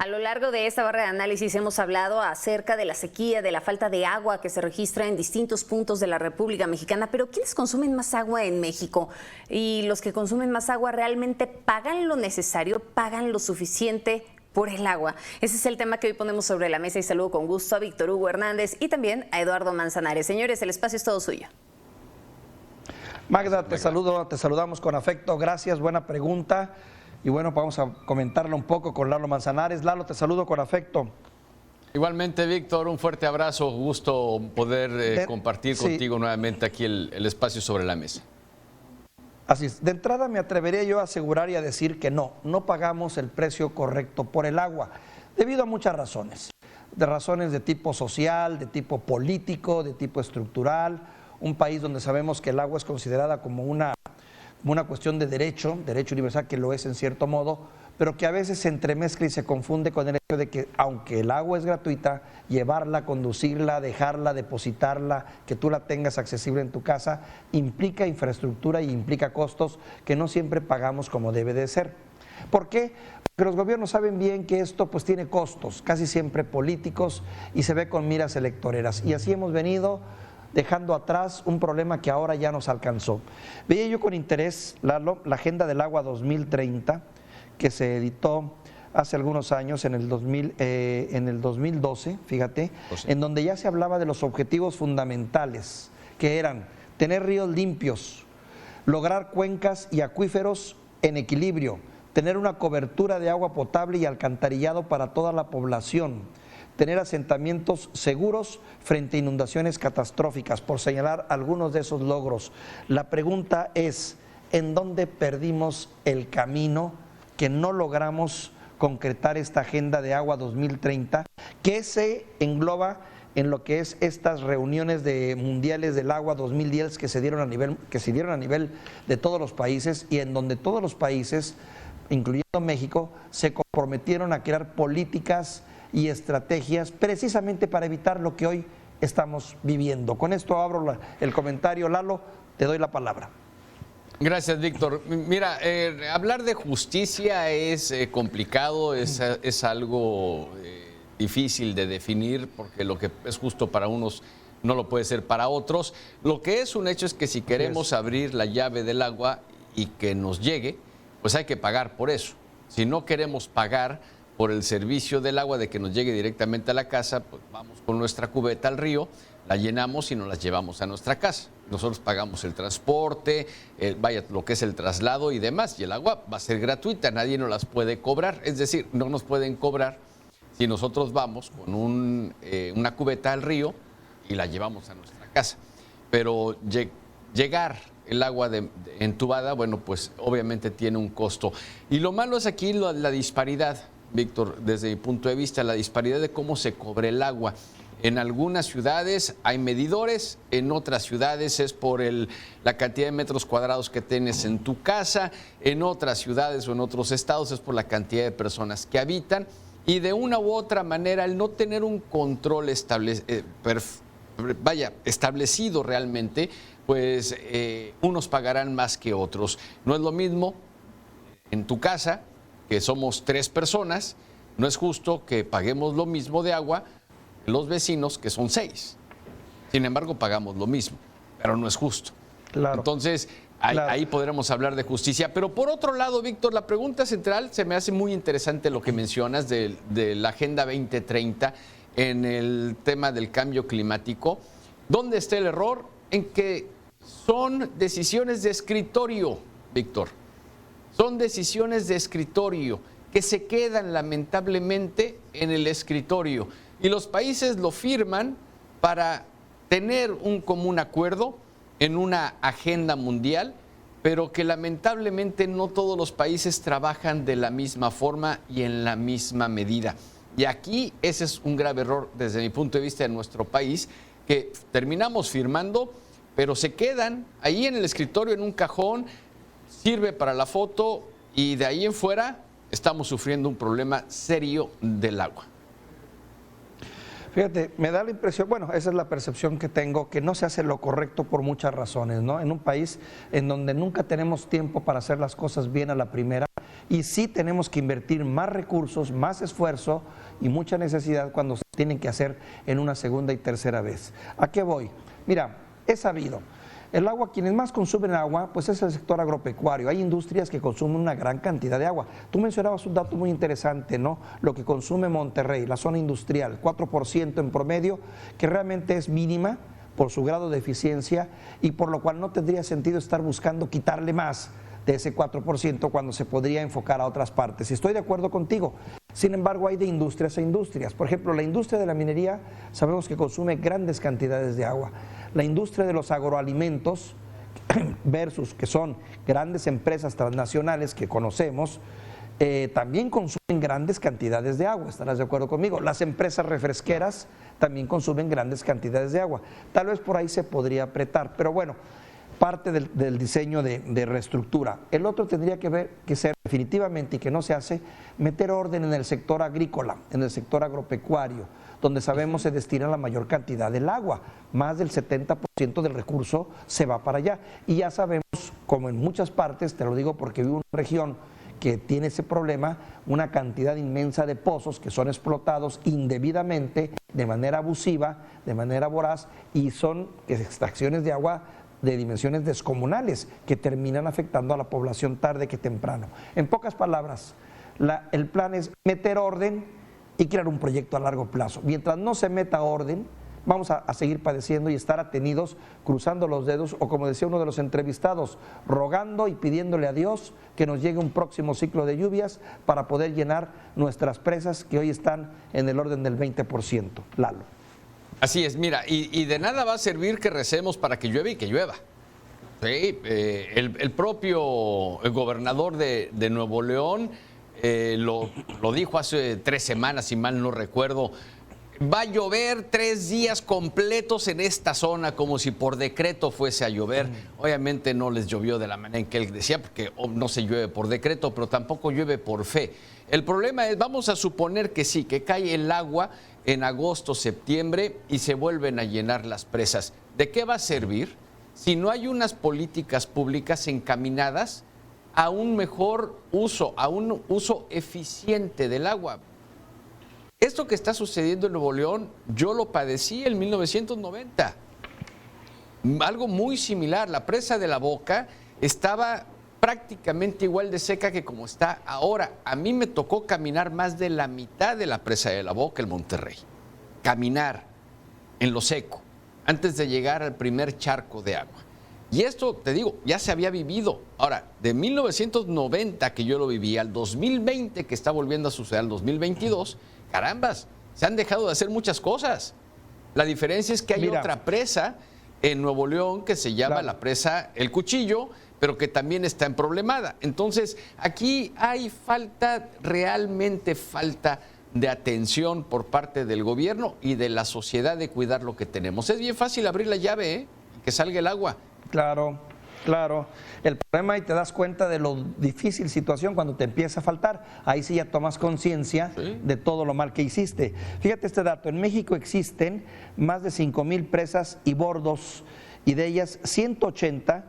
A lo largo de esta barra de análisis hemos hablado acerca de la sequía, de la falta de agua que se registra en distintos puntos de la República Mexicana, pero ¿quiénes consumen más agua en México? ¿Y los que consumen más agua realmente pagan lo necesario, pagan lo suficiente por el agua? Ese es el tema que hoy ponemos sobre la mesa y saludo con gusto a Víctor Hugo Hernández y también a Eduardo Manzanares. Señores, el espacio es todo suyo. Magda, te saludamos con afecto, gracias, buena pregunta. Y bueno, vamos a comentarlo un poco con Lalo Manzanares. Lalo, te saludo con afecto. Igualmente, Víctor, un fuerte abrazo, gusto poder compartir contigo nuevamente aquí el espacio sobre la mesa. Así es, de entrada me atrevería yo a asegurar y a decir que no pagamos el precio correcto por el agua, debido a muchas razones. De razones de tipo social, de tipo político, de tipo estructural, un país donde sabemos que el agua es considerada como una cuestión de derecho universal, que lo es en cierto modo, pero que a veces se entremezcla y se confunde con el hecho de que aunque el agua es gratuita, llevarla, conducirla, dejarla, depositarla, que tú la tengas accesible en tu casa, implica infraestructura y implica costos que no siempre pagamos como debe de ser. ¿Por qué? Porque los gobiernos saben bien que esto pues tiene costos, casi siempre políticos, y se ve con miras electoreras, y así hemos venido dejando atrás un problema que ahora ya nos alcanzó. Veía yo con interés, Lalo, la Agenda del Agua 2030, que se editó hace algunos años, en el 2012, fíjate, en donde ya se hablaba de los objetivos fundamentales, que eran tener ríos limpios, lograr cuencas y acuíferos en equilibrio, tener una cobertura de agua potable y alcantarillado para toda la población, tener asentamientos seguros frente a inundaciones catastróficas, por señalar algunos de esos logros. La pregunta es, ¿en dónde perdimos el camino que no logramos concretar esta Agenda de Agua 2030, que se engloba en lo que es estas reuniones mundiales del agua 2010 que se dieron a nivel de todos los países, y en donde todos los países, incluyendo México, se comprometieron a crear políticas y estrategias precisamente para evitar lo que hoy estamos viviendo? Con esto abro el comentario. Lalo, te doy la palabra. Gracias, Víctor. Mira, hablar de justicia es complicado, es algo difícil de definir, porque lo que es justo para unos no lo puede ser para otros. Lo que es un hecho es que si queremos abrir la llave del agua y que nos llegue, pues hay que pagar por eso. Si no queremos pagar por el servicio del agua, de que nos llegue directamente a la casa, pues vamos con nuestra cubeta al río, la llenamos y nos las llevamos a nuestra casa. Nosotros pagamos el transporte, lo que es el traslado y demás, y el agua va a ser gratuita, nadie nos las puede cobrar. Es decir, no nos pueden cobrar si nosotros vamos con una cubeta al río y la llevamos a nuestra casa. Pero llegar el agua entubada, bueno, pues obviamente tiene un costo. Y lo malo es aquí la disparidad, Víctor, desde mi punto de vista, la disparidad de cómo se cobra el agua. En algunas ciudades hay medidores, en otras ciudades es por la cantidad de metros cuadrados que tienes en tu casa, en otras ciudades o en otros estados es por la cantidad de personas que habitan, y de una u otra manera, al no tener un control establecido realmente, pues unos pagarán más que otros. No es lo mismo en tu casa, que somos 3 personas, no es justo que paguemos lo mismo de agua que los vecinos, que son 6. Sin embargo, pagamos lo mismo, pero no es justo. Claro. Entonces, ahí podremos hablar de justicia. Pero por otro lado, Víctor, la pregunta central, se me hace muy interesante lo que mencionas de la Agenda 2030 en el tema del cambio climático. ¿Dónde está el error? En que son decisiones de escritorio, Víctor. Son decisiones de escritorio que se quedan lamentablemente en el escritorio, y los países lo firman para tener un común acuerdo en una agenda mundial, pero que lamentablemente no todos los países trabajan de la misma forma y en la misma medida. Y aquí ese es un grave error desde mi punto de vista de nuestro país, que terminamos firmando, pero se quedan ahí en el escritorio, en un cajón, sirve para la foto, y de ahí en fuera estamos sufriendo un problema serio del agua. Fíjate, me da la impresión, bueno, esa es la percepción que tengo, que no se hace lo correcto por muchas razones, ¿no? En un país en donde nunca tenemos tiempo para hacer las cosas bien a la primera y sí tenemos que invertir más recursos, más esfuerzo y mucha necesidad cuando se tienen que hacer en una segunda y tercera vez. ¿A qué voy? Mira, es sabido. El agua, quienes más consumen agua, pues es el sector agropecuario. Hay industrias que consumen una gran cantidad de agua. Tú mencionabas un dato muy interesante, ¿no? Lo que consume Monterrey, la zona industrial, 4% en promedio, que realmente es mínima por su grado de eficiencia y por lo cual no tendría sentido estar buscando quitarle más de ese 4% cuando se podría enfocar a otras partes. Y estoy de acuerdo contigo. Sin embargo, hay de industrias a industrias. Por ejemplo, la industria de la minería sabemos que consume grandes cantidades de agua. La industria de los agroalimentos versus que son grandes empresas transnacionales que conocemos, también consumen grandes cantidades de agua, estarás de acuerdo conmigo. Las empresas refresqueras también consumen grandes cantidades de agua. Tal vez por ahí se podría apretar, pero bueno, parte del diseño de reestructura. El otro tendría que ser definitivamente, y que no se hace, meter orden en el sector agrícola, en el sector agropecuario, donde sabemos se destina la mayor cantidad del agua, más del 70% del recurso se va para allá. Y ya sabemos, como en muchas partes, te lo digo porque vivo en una región que tiene ese problema, una cantidad inmensa de pozos que son explotados indebidamente, de manera abusiva, de manera voraz, y son extracciones de agua de dimensiones descomunales que terminan afectando a la población tarde que temprano. En pocas palabras, el plan es meter orden y crear un proyecto a largo plazo. Mientras no se meta orden, vamos a seguir padeciendo y estar atenidos, cruzando los dedos, o como decía uno de los entrevistados, rogando y pidiéndole a Dios que nos llegue un próximo ciclo de lluvias para poder llenar nuestras presas que hoy están en el orden del 20%. Lalo. Así es, mira, y de nada va a servir que recemos para que llueva y que llueva. Sí, el propio gobernador de Nuevo León lo dijo hace 3 semanas, si mal no recuerdo. Va a llover 3 días completos en esta zona, como si por decreto fuese a llover. Obviamente no les llovió de la manera en que él decía, porque no se llueve por decreto, pero tampoco llueve por fe. El problema es, vamos a suponer que sí, que cae el agua en agosto, septiembre y se vuelven a llenar las presas. ¿De qué va a servir si no hay unas políticas públicas encaminadas a un mejor uso, a un uso eficiente del agua? Esto que está sucediendo en Nuevo León, yo lo padecí en 1990. Algo muy similar. La presa de La Boca estaba prácticamente igual de seca que como está ahora. A mí me tocó caminar más de la mitad de la presa de La Boca en Monterrey. Caminar en lo seco, antes de llegar al primer charco de agua. Y esto, te digo, ya se había vivido. Ahora, de 1990 que yo lo viví al 2020 que está volviendo a suceder al 2022, carambas, se han dejado de hacer muchas cosas. La diferencia es que hay otra presa en Nuevo León que se llama la presa El Cuchillo, pero que también está en problemada. Entonces, aquí hay realmente falta de atención por parte del gobierno y de la sociedad de cuidar lo que tenemos. Es bien fácil abrir la llave, y que salga el agua. Claro, claro. El problema, y te das cuenta de lo difícil situación cuando te empieza a faltar. Ahí sí ya tomas conciencia de todo lo mal que hiciste. Fíjate este dato, en México existen más de 5,000 presas y bordos, y de ellas 180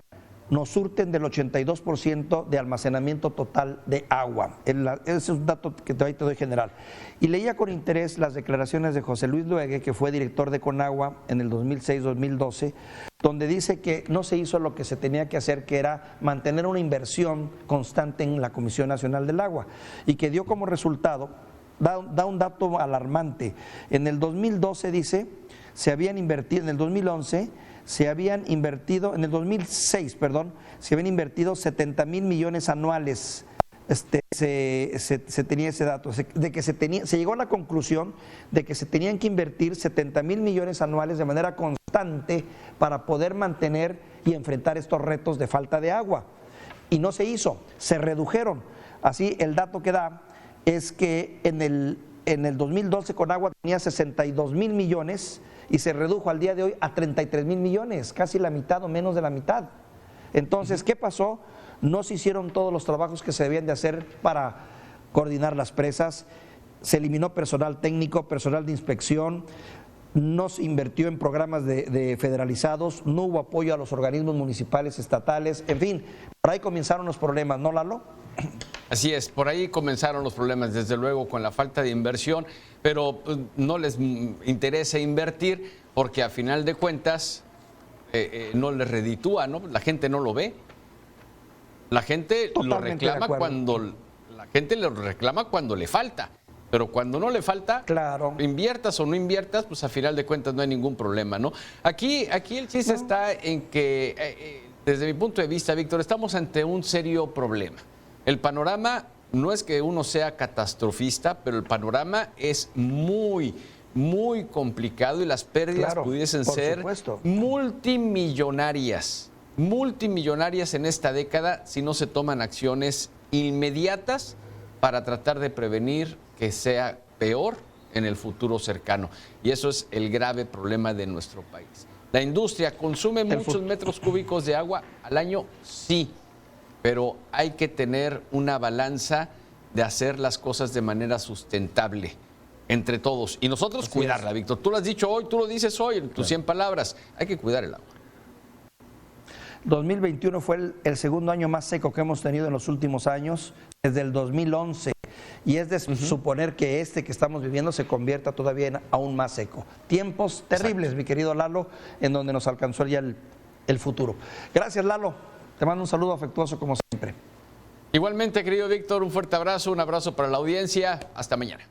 nos surten del 82% de almacenamiento total de agua. Ese es un dato que ahí te doy general. Y leía con interés las declaraciones de José Luis Luege, que fue director de Conagua en el 2006-2012, donde dice que no se hizo lo que se tenía que hacer, que era mantener una inversión constante en la Comisión Nacional del Agua, y que dio como resultado, da un dato alarmante. En el 2012 dice, se habían invertido, en el 2011, se habían invertido, en el 2006, perdón, se habían invertido 70,000 millones anuales. Se tenía ese dato, se llegó a la conclusión de que se tenían que invertir 70,000 millones anuales de manera constante para poder mantener y enfrentar estos retos de falta de agua. Y no se hizo, se redujeron. Así, el dato que da es que en el 2012 Conagua tenía 62,000 millones y se redujo al día de hoy a 33,000 millones, casi la mitad o menos de la mitad. Entonces, ¿qué pasó? No se hicieron todos los trabajos que se debían de hacer para coordinar las presas. se eliminó personal técnico, personal de inspección, no se invirtió en programas de federalizados, no hubo apoyo a los organismos municipales, estatales, en fin, por ahí comenzaron los problemas, ¿no, Lalo? Así es, por ahí comenzaron los problemas, desde luego, con la falta de inversión, pero pues, no les interesa invertir porque a final de cuentas no les reditúa, ¿no? La gente no lo ve. La gente lo reclama cuando le falta. Pero cuando no le falta, claro, inviertas o no inviertas, pues a final de cuentas no hay ningún problema, ¿no? Aquí el chiste está en que, desde mi punto de vista, Víctor, estamos ante un serio problema. El panorama no es que uno sea catastrofista, pero el panorama es muy, muy complicado y las pérdidas pudiesen ser multimillonarias en esta década si no se toman acciones inmediatas para tratar de prevenir que sea peor en el futuro cercano. Y eso es el grave problema de nuestro país. La industria consume muchos metros cúbicos de agua al año, sí, pero hay que tener una balanza de hacer las cosas de manera sustentable entre todos. Y nosotros cuidarla, Víctor. Tú lo has dicho hoy, tú lo dices hoy en tus 100 palabras. Hay que cuidar el agua. 2021 fue el segundo año más seco que hemos tenido en los últimos años, desde el 2011. Y es de suponer que este que estamos viviendo se convierta todavía en aún más seco. Tiempos terribles, mi querido Lalo, en donde nos alcanzó ya el futuro. Gracias, Lalo. Te mando un saludo afectuoso como siempre. Igualmente, querido Víctor, un fuerte abrazo, un abrazo para la audiencia. Hasta mañana.